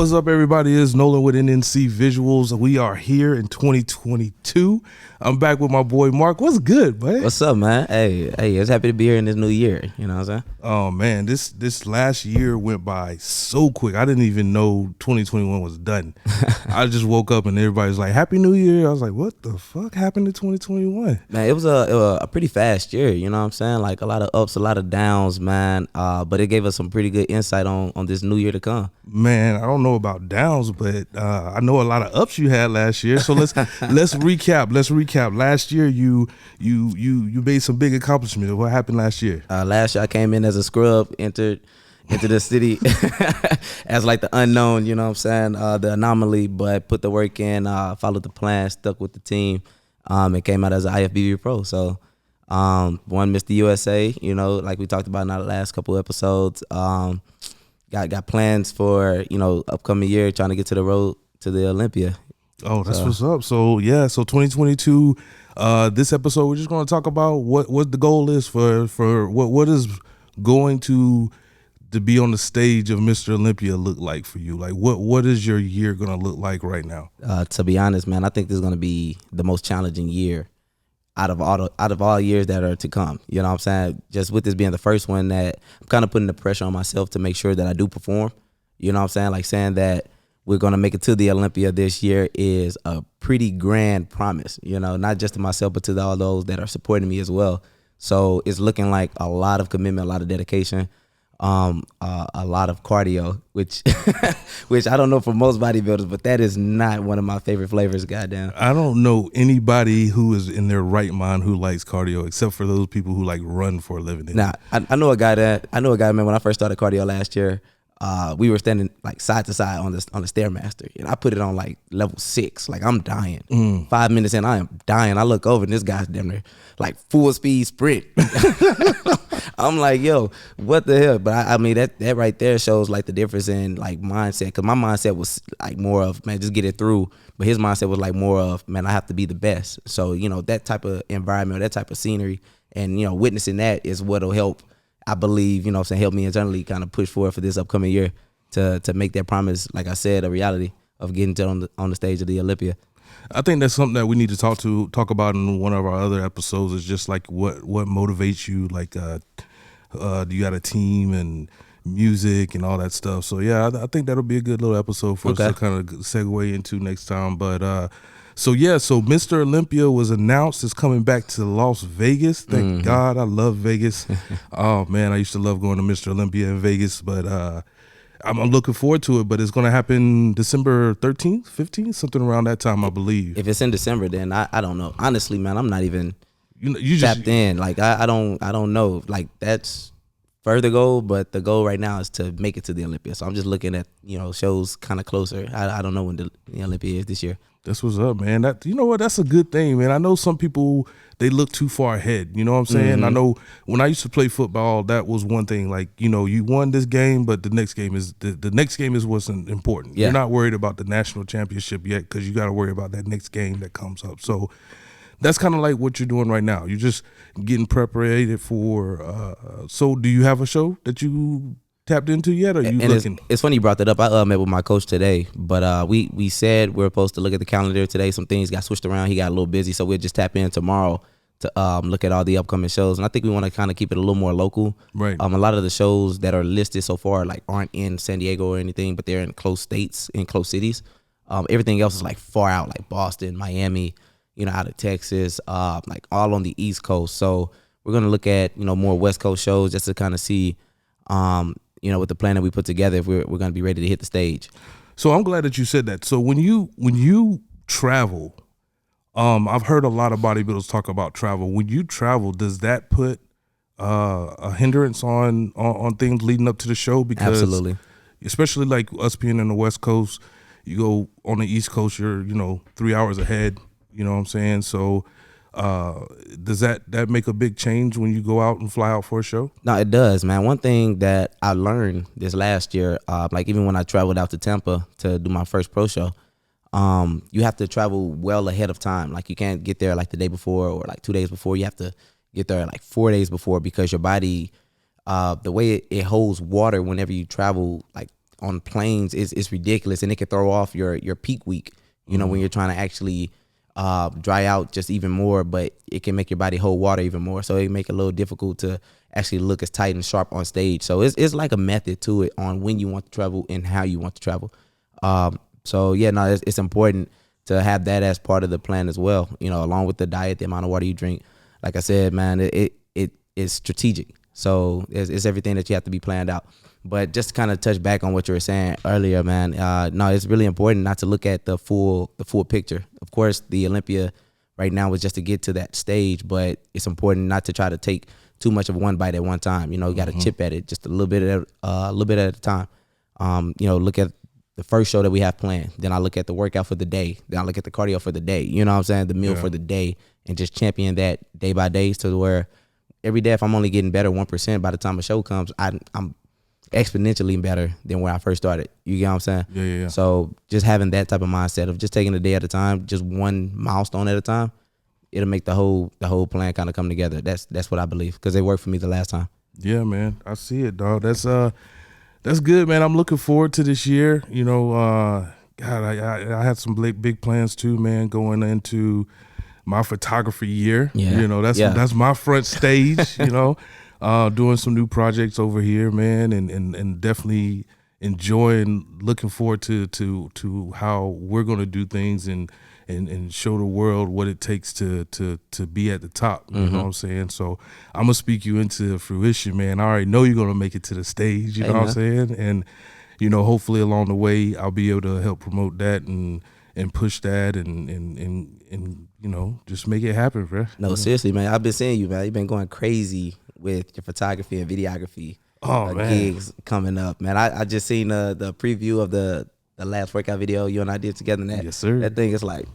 What's up, everybody? It's Nolan with NNC Visuals. We are here in 2022. I'm back with my boy Mark. What's good, buddy? What's up, man? Hey, it's happy to be here in this new year. You know what I'm saying? Oh man, this last year went by so quick. I didn't even know 2021 was done. I just woke up and everybody's like, "Happy New Year!" I was like, "What the fuck happened to 2021?" Man, it was a pretty fast year. You know what I'm saying? Like a lot of ups, a lot of downs, man. But it gave us some pretty good insight on this new year to come. Man, I don't know about downs, but I know a lot of ups you had last year. So let's recap. Let's recap. Last year, you made some big accomplishments. What happened last year? Last year I came in as a scrub, entered into the city as like the unknown. You know what I'm saying? The anomaly, but put the work in, followed the plan, stuck with the team, and came out as an IFBB Pro. So won Mr. USA. You know, like we talked about in our last couple episodes. Got plans for, upcoming year, trying to get to the road to the Olympia. Oh, that's what's up. So yeah, so 2022. This episode we're just going to talk about what the goal is for what is going to be on the stage of Mr. Olympia look like for you. Like what is your year going to look like right now? To be honest, man, I think this is going to be the most challenging year out of all years that are to come. You know what I'm saying? Just with this being the first one, that I'm kind of putting the pressure on myself to make sure that I do perform. You know what I'm saying? Like saying that we're going to make it to the Olympia this year is a pretty grand promise, not just to myself, but to all those that are supporting me as well. So it's looking like a lot of commitment, a lot of dedication, a lot of cardio, which which I don't know for most bodybuilders, but that is not one of my favorite flavors. Goddamn. I don't know anybody who is in their right mind who likes cardio, except for those people who like run for a living. Nah, I know a guy, man. When I first started cardio last year, we were standing like side to side on the Stairmaster, and I put it on like level 6. Like I'm dying. 5 minutes in, I am dying. I look over and this guy's damn near like full speed sprint. I'm like, yo, what the hell? But I mean, that right there shows like the difference in like mindset. Because my mindset was like more of, man, just get it through. But his mindset was like more of, man, I have to be the best. So, that type of environment, that type of scenery, and, witnessing that is what'll help, I believe, help me internally kind of push forward for this upcoming year to make that promise, like I said, a reality of getting on the stage of the Olympia. I think that's something that we need to talk about in one of our other episodes. Is just like what motivates you. Like, do you got a team and music and all that stuff? So yeah, I think that'll be a good little episode for us to kind of segue into next time. But so Mr. Olympia was announced. It's coming back to Las Vegas. Thank God. I love Vegas. Oh man, I used to love going to Mr. Olympia in Vegas, but I'm looking forward to it. But it's going to happen December 13th, 15th, something around that time, I believe. If it's in December, then I don't know. Honestly, man, I'm not even you tapped in. Like I don't know. Like that's further goal, but the goal right now is to make it to the Olympia. So I'm just looking at shows kind of closer. I don't know when the Olympia is this year. That's what's up, man. That that's a good thing, man. I know some people, they look too far ahead. You know what I'm saying? I know when I used to play football, that was one thing. Like, you won this game, but the next game is the next game is what's important. Yeah. You're not worried about the national championship yet because you got to worry about that next game that comes up. So that's kind of like what you're doing right now. You're just getting prepared for. So do you have a show that you tapped into yet, or are you looking? It's funny you brought that up. I met with my coach today, but we said we're supposed to look at the calendar today. Some things got switched around. He got a little busy, so we'll just tap in tomorrow to look at all the upcoming shows. And I think we want to kind of keep it a little more local. Right. A lot of the shows that are listed so far like aren't in San Diego or anything, but they're in close states, in close cities. Everything else is like far out, like Boston, Miami, out of Texas, like all on the East Coast. So we're gonna look at more West Coast shows just to kind of see with the plan that we put together, if we're going to be ready to hit the stage. So I'm glad that you said that. So when you travel, I've heard a lot of bodybuilders talk about travel. When you travel, does that put a hindrance on things leading up to the show? Because absolutely, especially like us being in the West Coast, you go on the East Coast, you're 3 hours ahead. You know what I'm saying? So does that make a big change when you go out and fly out for a show? No, it does, man. One thing that I learned this last year, like even when I traveled out to Tampa to do my first pro show, you have to travel well ahead of time. Like you can't get there like the day before or like 2 days before. You have to get there like 4 days before, because your body, the way it holds water whenever you travel like on planes is ridiculous, and it can throw off your peak week. You know, when you're trying to actually dry out just even more, but it can make your body hold water even more. So it make it a little difficult to actually look as tight and sharp on stage. So it's like a method to it on when you want to travel and how you want to travel. So yeah, no, it's important to have that as part of the plan as well. You know, along with the diet, the amount of water you drink. Like I said, man, it is strategic. So it's everything that you have to be planned out. But just to kind of touch back on what you were saying earlier, man, no, it's really important not to look at the full picture. Of course, the Olympia right now was just to get to that stage, but it's important not to try to take too much of one bite at one time. You know, you got to chip at it just a little bit at a time. You know, look at the first show that we have planned. Then I look at the workout for the day. Then I look at the cardio for the day. You know what I'm saying? The meal for the day, and just champion that day by day to where every day, if I'm only getting better 1%, by the time a show comes, I'm exponentially better than when I first started. You get what I'm saying? Yeah. So just having that type of mindset of just taking a day at a time, just one milestone at a time, it'll make the whole plan kind of come together. That's what I believe, because it worked for me the last time. Yeah, man, I see it, dog. That's good, man. I'm looking forward to this year. You know, God, I had some big plans too, man, going into my photography year. Yeah. You know, that's my front stage. You know, doing some new projects over here, man, and definitely enjoying, looking forward to how we're gonna do things and show the world what it takes to be at the top. You know what I'm saying? So I'm gonna speak you into fruition, man. I already know you're gonna make it to the stage. You know what I'm saying? And you know, hopefully along the way, I'll be able to help promote that and push that and you know, just make it happen, bro. No, seriously, man. I've been seeing you, man. You've been going crazy with your photography and videography. Man, gigs coming up, man. I just seen the preview of the last workout video you and I did together. And yes, sir. That thing is like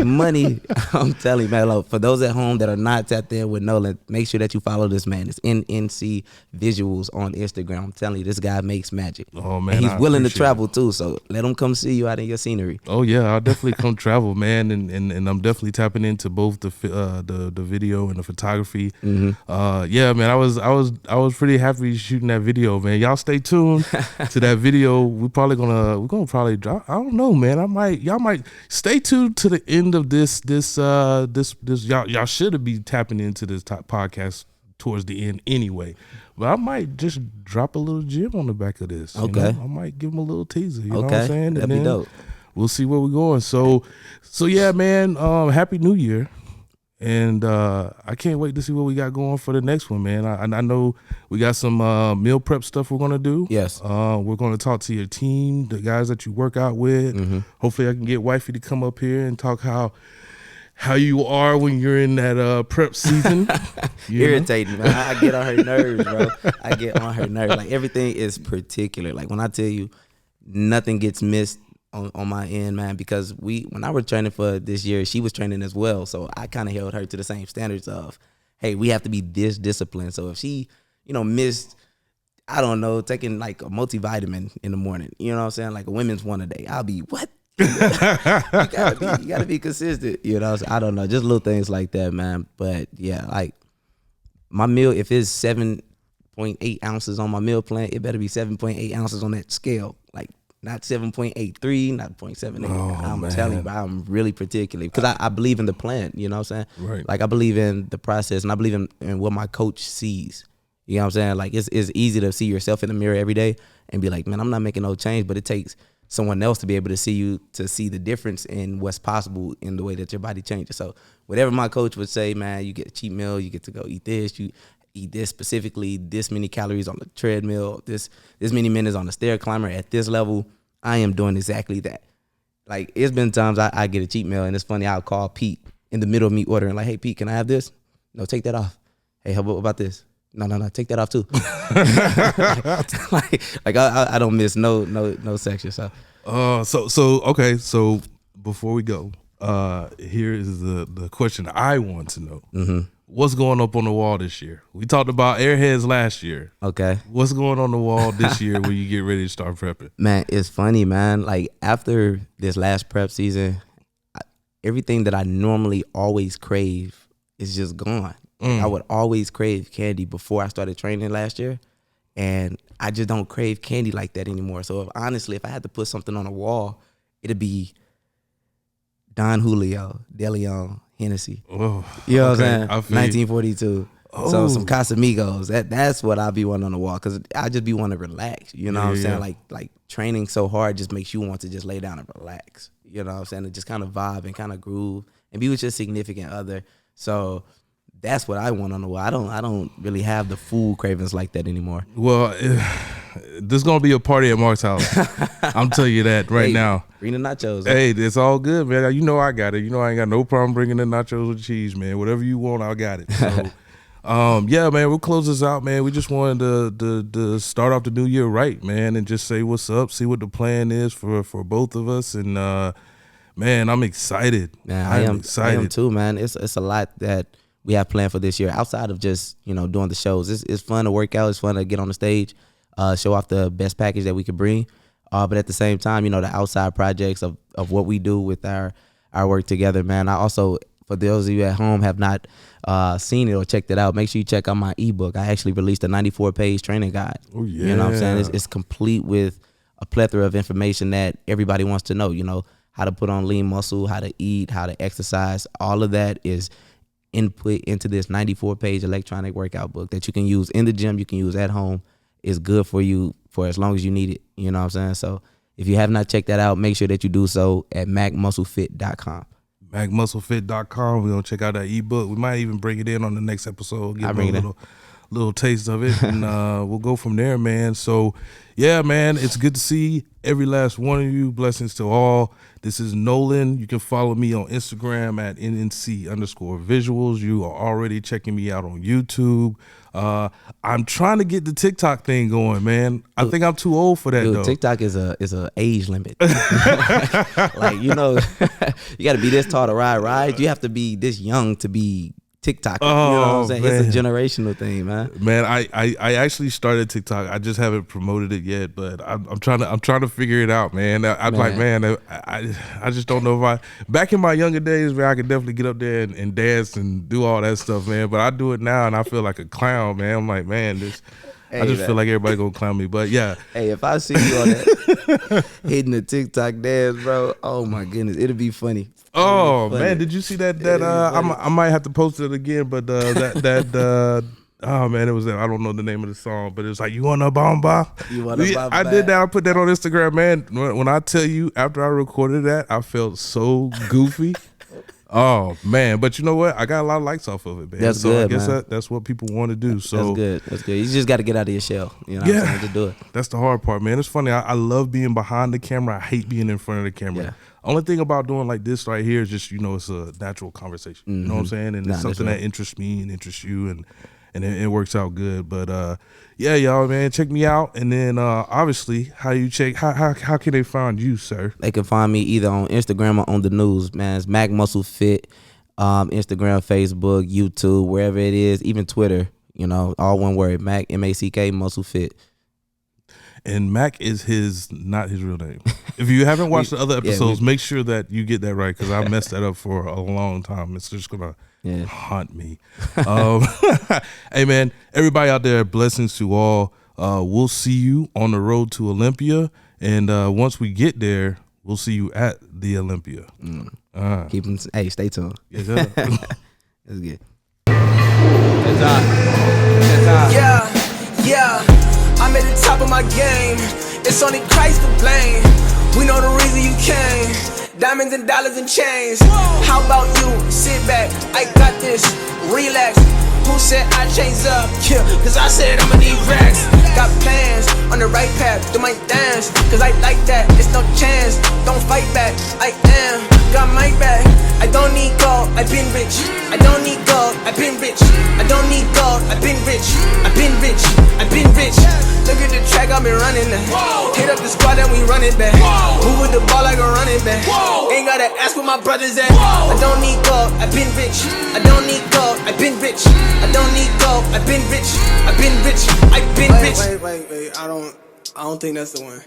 money. I'm telling you, man. Look, for those at home that are not tapped in with Nolan, make sure that you follow this man. It's NNC Visuals on Instagram. I'm telling you, this guy makes magic. Oh man, and he's willing to travel too. So let him come see you out in your scenery. Oh yeah, I'll definitely come travel, man. And I'm definitely tapping into both the video and the photography. Yeah, man. I was pretty happy shooting that video, man. Y'all stay tuned to that video. We're gonna probably drop. I don't know, man. Y'all might stay tuned to the end of this. Y'all should be tapping into this podcast towards the end anyway. But I might just drop a little gem on the back of this. Okay. You know? I might give them a little teaser. You know what I'm saying? That'd be dope. We'll see where we're going. So yeah, man. Happy New Year. And I can't wait to see what we got going for the next one, man. I know we got some meal prep stuff we're gonna do. Yes. We're gonna talk to your team, the guys that you work out with. Hopefully, I can get Wifey to come up here and talk how you are when you're in that prep season. Irritating, man. I get on her nerves, bro. I get on her nerves. Like, everything is particular. Like, when I tell you, nothing gets missed on my end, man, because when I was training for this year, she was training as well. So I kind of held her to the same standards of, hey, we have to be this disciplined. So if she, missed, I don't know, taking like a multivitamin in the morning, you know what I'm saying? Like a women's one a day, I'll be, what? you gotta be consistent, So I don't know, just little things like that, man. But yeah, like my meal, if it's 7.8 ounces on my meal plan, it better be 7.8 ounces on that scale. Like, not 7.83, not 0.78. I'm telling you, I'm really particular because I believe in the plan, you know what I'm saying? Right. Like, I believe in the process, and I believe in what my coach sees. You know what I'm saying? Like, it's easy to see yourself in the mirror every day and be like, man, I'm not making no change, but it takes someone else to be able to see you, to see the difference in what's possible in the way that your body changes. So whatever my coach would say, man, you get a cheat meal, you get to go eat this, you eat this specifically, this many calories on the treadmill, this many minutes on the stair climber at this level, I am doing exactly that. Like, it's been times I get a cheat meal, and it's funny, I'll call Pete in the middle of me ordering, like, hey, Pete, can I have this? No, take that off. Hey, how about this? No, take that off too. like I don't miss no section. So okay. So before we go, here is the question I want to know. What's going up on the wall this year? We talked about airheads last year. Okay. What's going on the wall this year when you get ready to start prepping? Man, it's funny, man. Like, after this last prep season, everything that I normally always crave is just gone. I would always crave candy before I started training last year. And I just don't crave candy like that anymore. So honestly, if I had to put something on a wall, it'd be Don Julio, De Leon, Hennessy. Oh, you know okay, what I'm saying? 1942. So some Casamigos. That's what I'll be wanting on the wall, because I just be wanting to relax. You know what I'm saying? Like training so hard just makes you want to just lay down and relax. You know what I'm saying? And just kind of vibe and kind of groove and be with your significant other. So that's what I want on the wall. I don't really have the food cravings like that anymore. Well, there's gonna be a party at Mark's house. I'm telling you that right now. Bring the nachos. Hey, it's all good, man. You know I got it. You know I ain't got no problem bringing the nachos with cheese, man. Whatever you want, I got it. So, yeah, man, we'll close this out, man. We just wanted to start off the new year right, man, and just say what's up, see what the plan is for both of us, and man, I'm excited. Man, I am excited. I am too, man. It's a lot that we have planned for this year outside of just, you know, doing the shows. It's fun to work out. It's fun to get on the stage, show off the best package that we could bring. But at the same time, you know, the outside projects of what we do with our work together, man. I also, for those of you at home have not seen it or checked it out, make sure you check out my ebook. I actually released a 94-page training guide. Oh, yeah. You know what I'm saying? It's complete with a plethora of information that everybody wants to know, you know, how to put on lean muscle, how to eat, how to exercise. All of that is input into this 94-page electronic workout book that you can use in the gym, you can use at home. It's good for you for as long as you need it. You know what I'm saying? So if you have not checked that out, make sure that you do so at macmusclefit.com. macmusclefit.com. We're going to check out that ebook. We might even bring it in on the next episode. I'll bring it in. Little taste of it, and we'll go from there, man. So yeah, man, it's good to see every last one of you. Blessings to all. This is Nolan. You can follow me on Instagram at nnc_visuals. You are already checking me out on YouTube. I'm trying to get the TikTok thing going, man. I think I'm too old for that, though. TikTok is a age limit. Like, you know, you got to be this tall to ride. You have to be this young to be TikTok. Oh, you know what I'm saying? Man. It's a generational thing, man. Man, I actually started TikTok. I just haven't promoted it yet, but I'm trying to figure it out, man. I'm like, man, I just don't know if back in my younger days, man, I could definitely get up there and dance and do all that stuff, man. But I do it now and I feel like a clown, man. I'm like, man, I just feel like everybody gonna clown me. But yeah. Hey, if I see you on that hitting the TikTok dance, bro, oh my goodness, it'll be funny. Oh man, did you see that? I might have to post it again, but oh man, it was I don't know the name of the song, but it was like, you want a bomba? I did that. I put that on Instagram, man. When I tell you, after I recorded that, I felt so goofy. Oh man, but you know what? I got a lot of likes off of it, man. That's so good, I guess man. That's what people want to do. So That's good. You just got to get out of your shell. You know, yeah, what I'm saying? Just do it. That's the hard part, man. It's funny. I love being behind the camera. I hate being in front of the camera. Yeah. Only thing about doing like this right here is just, you know, it's a natural conversation. Mm-hmm. You know what I'm saying? And it's something that interests me and interests you, and it works out good. But yeah, y'all, man, check me out. And then obviously, how can they find you, sir? They can find me either on Instagram or on the news, man. It's Mac Muscle Fit. Instagram, Facebook, YouTube, wherever it is, even Twitter, you know, all one word, Mac, M-A-C-K, Muscle Fit. And Mac is not his real name. If you haven't watched the other episodes, make sure that you get that right, because I messed that up for a long time. It's just going to haunt me. Hey, man, everybody out there, blessings to all. We'll see you on the road to Olympia. And once we get there, we'll see you at the Olympia. Keep them. Hey, stay tuned. Yes, sir. That's good. That's on. Yeah. I'm at the top of my game. It's only Christ to blame. We know the reason you came. Diamonds and dollars and chains. How about you? Sit back. I got this. Relax. Who said I changed up? Yeah, cause I said I'ma need racks. Got plans on the right path, do my dance. Cause I like that, it's no chance. Don't fight back, I am, got my back. I don't need gold, I been rich. I don't need gold, I been rich. I don't need gold, I been rich. I been rich, I been rich. Look at the track, I've been running that. Hit up the squad and we run it back. Move with the ball like a running back. Ain't gotta ask where my brothers at. I don't need gold, I been rich. I don't need gold, I been rich. I don't need gold, I've been rich. I've been rich, I've been rich. Wait, I don't think that's the one.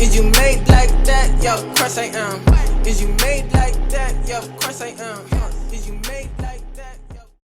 Is you made like that? Yo, of course I am. Is you made like that? Yo, of course I am.